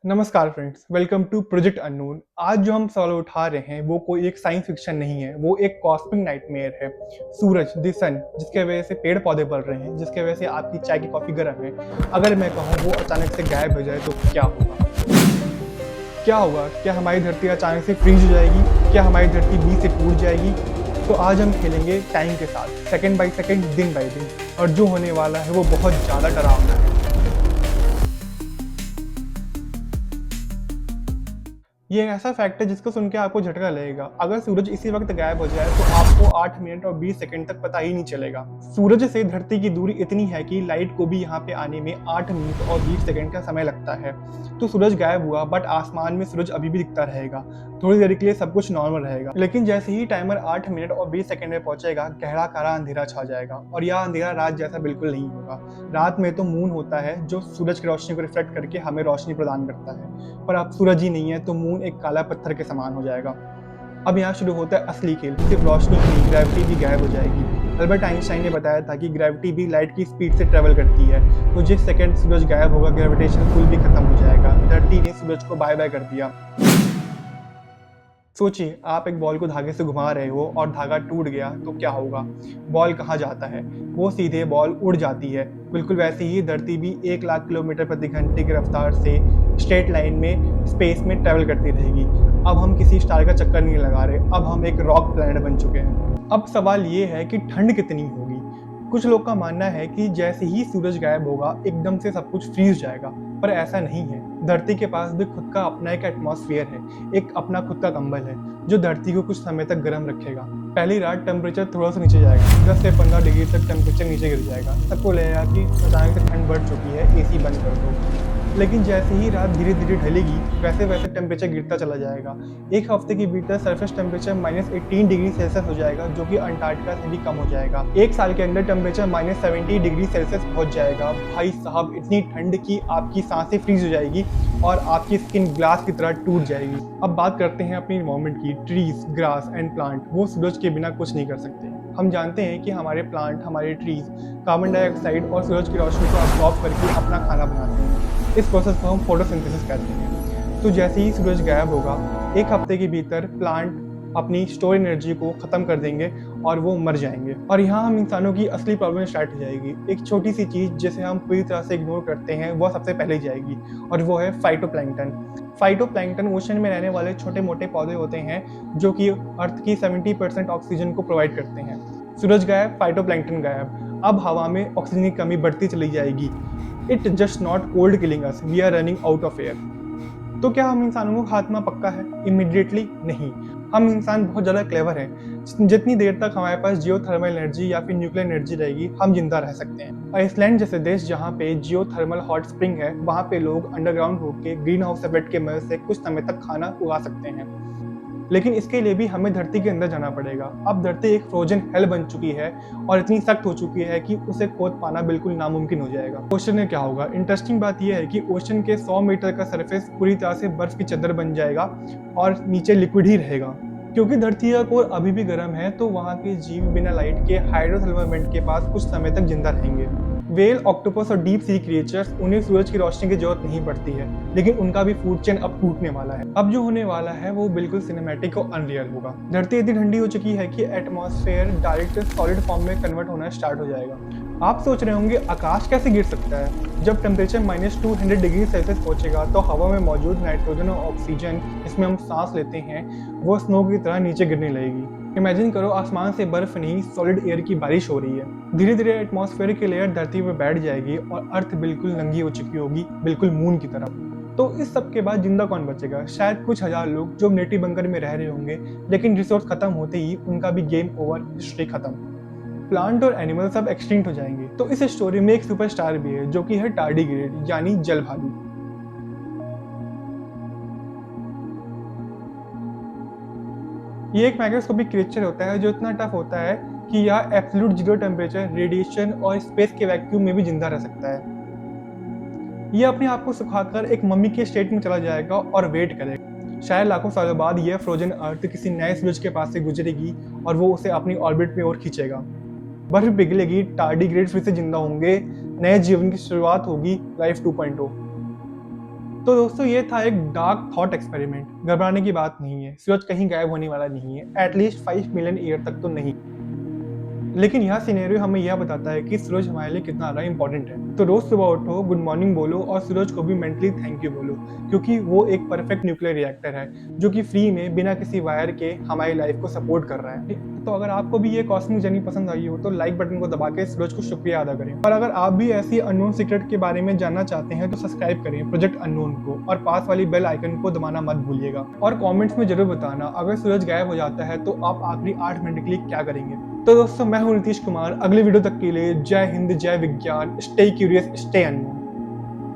नमस्कार friends, welcome to Project Unknown. आज जो हम सवाल उठा रहे हैं वो कोई एक साइंस फिक्शन नहीं है, वो एक कॉस्मिक नाइटमेयर है। सूरज, द सन, जिसके वजह से पेड़ पौधे बढ़ रहे हैं, जिसके वजह से आपकी चाय की कॉफ़ी गर्म है, अगर मैं कहूँ वो अचानक से गायब हो जाए तो क्या होगा? क्या होगा? क्या हमारी धरती अचानक से फ्रीज हो जाएगी? क्या हमारी धरती बीच से टूट जाएगी? तो आज हम खेलेंगे टाइम के साथ, सेकंड बाय सेकंड, दिन बाय दिन, और जो होने वाला है वो बहुत ज़्यादा डरावना है। ये एक ऐसा फैक्ट है जिसको सुन के आपको झटका लगेगा। अगर सूरज इसी वक्त गायब हो जाए तो आपको 8 मिनट और 20 सेकंड तक पता ही नहीं चलेगा। सूरज से धरती की दूरी इतनी है कि लाइट को भी यहाँ पे आने में 8 मिनट और 20 सेकंड का समय लगता है। तो सूरज गायब हुआ, बट आसमान में सूरज अभी भी दिखता रहेगा। थोड़ी देर के लिए सब कुछ नॉर्मल रहेगा, लेकिन जैसे ही टाइमर 8 मिनट और 20 सेकंड में पहुंचेगा, गहरा काला अंधेरा छा जाएगा। और यह अंधेरा रात जैसा बिल्कुल नहीं होगा। रात में तो मून होता है जो सूरज की रोशनी को रिफ्लेक्ट करके हमें रोशनी प्रदान करता है, पर अब सूरज ही नहीं है तो मून एक काला पत्थर के समान हो जाएगा। अब यहाँ शुरू होता है असली खेल। सिर्फ रोशनी की ग्रेविटी भी गायब हो जाएगी। अल्बर्ट आइंस्टाइन ने बताया था कि ग्रेविटी भी लाइट की स्पीड से ट्रेवल करती है, तो जिस सेकंड सूरज गायब होगा ग्रेविटेशन पुल भी खत्म हो जाएगा। धरती ने सूरज को बाय बाय कर दिया। सोचिए, आप एक बॉल को धागे से घुमा रहे हो और धागा टूट गया तो क्या होगा? बॉल कहाँ जाता है? वो सीधे बॉल उड़ जाती है। बिल्कुल वैसे ही धरती भी 1 लाख किलोमीटर प्रति घंटे की रफ्तार से स्ट्रेट लाइन में स्पेस में ट्रेवल करती रहेगी। अब हम किसी स्टार का चक्कर नहीं लगा रहे, अब हम एक रॉक प्लैनेट बन चुके हैं। अब सवाल ये है कि ठंड कितनी होगी? कुछ लोग का मानना है कि जैसे ही सूरज गायब होगा एकदम से सब कुछ फ्रीज जाएगा, पर ऐसा नहीं है। धरती के पास भी खुद का अपना एक एटमॉस्फेयर है, एक अपना खुद का कंबल है जो धरती को कुछ समय तक गर्म रखेगा। पहली रात टेम्परेचर थोड़ा सा नीचे जाएगा, 10 से 15 डिग्री तक टेम्परेचर नीचे गिर जाएगा। सबको लगेगा कि अचानक से ठंड बढ़ चुकी है, एसी बंद कर दो। लेकिन जैसे ही रात धीरे धीरे ढलेगी वैसे वैसे टेम्परेचर गिरता चला जाएगा। एक हफ्ते के भीतर सरफेस टेम्परेचर -18 डिग्री सेल्सियस हो जाएगा, जो कि अंटार्कटिका से भी कम हो जाएगा। एक साल के अंदर टेम्परेचर -70 डिग्री सेल्सियस पहुंच जाएगा। भाई साहब, इतनी ठंड की आपकी सांसें फ्रीज हो जाएगी और आपकी स्किन ग्लास की तरह टूट जाएगी। अब बात करते हैं अपनी इन्वायरमेंट की। ट्रीज, ग्रास एंड प्लांट वो सूरज के बिना कुछ नहीं कर सकते। हम जानते हैं कि हमारे प्लांट, हमारे ट्रीज कार्बन डाइऑक्साइड और सूरज की रोशनी को अब्सॉर्ब करके अपना खाना बनाते हैं। इस प्रोसेस को हम फोटोसिंथेसिस कहते हैं। तो जैसे ही सूरज गायब होगा, एक हफ्ते के भीतर प्लांट अपनी स्टोर एनर्जी को खत्म कर देंगे और वो मर जाएंगे। और यहाँ हम इंसानों की असली प्रॉब्लम स्टार्ट हो जाएगी। एक छोटी सी चीज जिसे हम पूरी तरह से इग्नोर करते हैं वो सबसे पहले जाएगी, और वो है फाइटोप्लैंक्टन। फाइटोप्लैंक्टन ओशन में रहने वाले छोटे मोटे पौधे होते हैं जो कि अर्थ की 70% ऑक्सीजन को प्रोवाइड करते हैं। सूरज गायब, फाइटोप्लैंक्टन गायब। अब हवा में ऑक्सीजन की कमी बढ़ती चली जाएगी। It just not cold killing us, we are running out of air. तो क्या हम इंसानों का खात्मा पक्का है? इमीडिएटली नहीं। हम इंसान बहुत ज़्यादा क्लेवर हैं। जितनी देर तक हमारे पास जियोथर्मल एनर्जी या फिर न्यूक्लियर एनर्जी रहेगी, हम जिंदा रह सकते हैं। आइसलैंड जैसे देश जहाँ पे जियोथर्मल हॉट स्प्रिंग है, वहाँ पे लोग अंडरग्राउंड होकर ग्रीन हाउस इफेक्ट के मदद से कुछ समय तक खाना उगा सकते हैं। लेकिन इसके लिए भी हमें धरती के अंदर जाना पड़ेगा। अब धरती एक फ्रोजन हेल बन चुकी है और इतनी सख्त हो चुकी है कि उसे खोद पाना बिल्कुल नामुमकिन हो जाएगा। ओशन में क्या होगा? इंटरेस्टिंग बात यह है कि ओशन के 100 मीटर का सरफेस पूरी तरह से बर्फ की चादर बन जाएगा और नीचे लिक्विड ही रहेगा। क्योंकि धरती का कोर अभी भी गर्म है, तो वहाँ के जीव बिना लाइट के हाइड्रोथर्मल वेंट के पास कुछ समय तक जिंदा रहेंगे। व्हेल, ऑक्टोपस और डीप सी क्रिएचर्स, उन्हें सूरज की रोशनी की जरूरत नहीं पड़ती है, लेकिन उनका भी फूड चेन अब टूटने वाला है। अब जो होने वाला है वो बिल्कुल सिनेमैटिक और अनरियल होगा। धरती इतनी ठंडी हो चुकी है कि एटमॉस्फेयर डायरेक्ट सॉलिड फॉर्म में कन्वर्ट होना स्टार्ट हो जाएगा। आप सोच रहे होंगे आकाश कैसे गिर सकता है? जब टेम्परेचर -200 डिग्री सेल्सियस पहुंचेगा तो हवा में मौजूद नाइट्रोजन और ऑक्सीजन, जिसमें हम सांस लेते हैं, वो स्नो की तरह नीचे गिरने लगेगी। इमेजिन करो, आसमान से बर्फ नहीं, सॉलिड एयर की बारिश हो रही है। धीरे धीरे एटमॉस्फेयर की लेयर धरती पर बैठ जाएगी और अर्थ बिल्कुल नंगी हो चुकी होगी, बिल्कुल मून की तरह। तो इस सब के बाद जिंदा कौन बचेगा? शायद कुछ हजार लोग जो मिलिट्री बंकर में रह रहे होंगे, लेकिन रिसोर्स खत्म होते ही उनका भी गेम ओवर, हिस्ट्री खत्म। प्लांट और एनिमल सब एक्सटिंक्ट हो जाएंगे। तो इस स्टोरी में एक सुपरस्टार भी है जो कि है टार्डिग्रेड, यानी जल भालू। ये एक माइक्रोस्कोपिक क्रिएचर होता है जो इतना टफ होता है कि यह एब्सोल्यूट जीरो टेम्परेचर, रेडिएशन और स्पेस के वैक्यूम में भी जिंदा रह सकता है। ये अपने आप को सुखाकर एक मम्मी के स्टेट में चला जाएगा और वेट करेगा। शायद लाखों सालों बाद यह फ्रोजन अर्थ किसी नए सूरज के पास से गुजरेगी और वो उसे अपनी ऑर्बिट में ओर खींचेगा। बर्फ पिघलेगी, टार्डिग्रेड्स फिर से जिंदा होंगे, नए जीवन की शुरुआत होगी, लाइफ 2.0। तो दोस्तों ये था एक डार्क थॉट एक्सपेरिमेंट। घबराने की बात नहीं है, सूरज कहीं गायब होने वाला नहीं है, एटलीस्ट 5 मिलियन ईयर तक तो नहीं। लेकिन यह सिनेरियो हमें यह बताता है कि सूरज हमारे लिए कितना ज़्यादा इंपॉर्टेंट है। तो रोज सुबह उठो, गुड मॉर्निंग बोलो और सूरज को भी मेंटली थैंक यू बोलो, क्योंकि वो एक परफेक्ट न्यूक्लियर रिएक्टर है जो कि फ्री में बिना किसी वायर के हमारी लाइफ को सपोर्ट कर रहा है। तो अगर आपको भी ये कॉस्मिक जर्नी पसंद आई हो तो लाइक बटन को दबा के सूरज को शुक्रिया अदा करें। और अगर आप भी ऐसी अननोन सीक्रेट के बारे में जानना चाहते हैं तो सब्सक्राइब करें प्रोजेक्ट अननोन को और पास वाली बेल आइकन को दबाना मत भूलिएगा। और कमेंट्स में जरूर बताना अगर सूरज गायब हो जाता है तो आप आखिरी 8 मिनट के लिए क्या करेंगे। तो दोस्तों मैं हूं नीतीश कुमार, अगली वीडियो तक के लिए जय हिंद, जय विज्ञान, स्टे क्यूरियस, स्टे अननोन।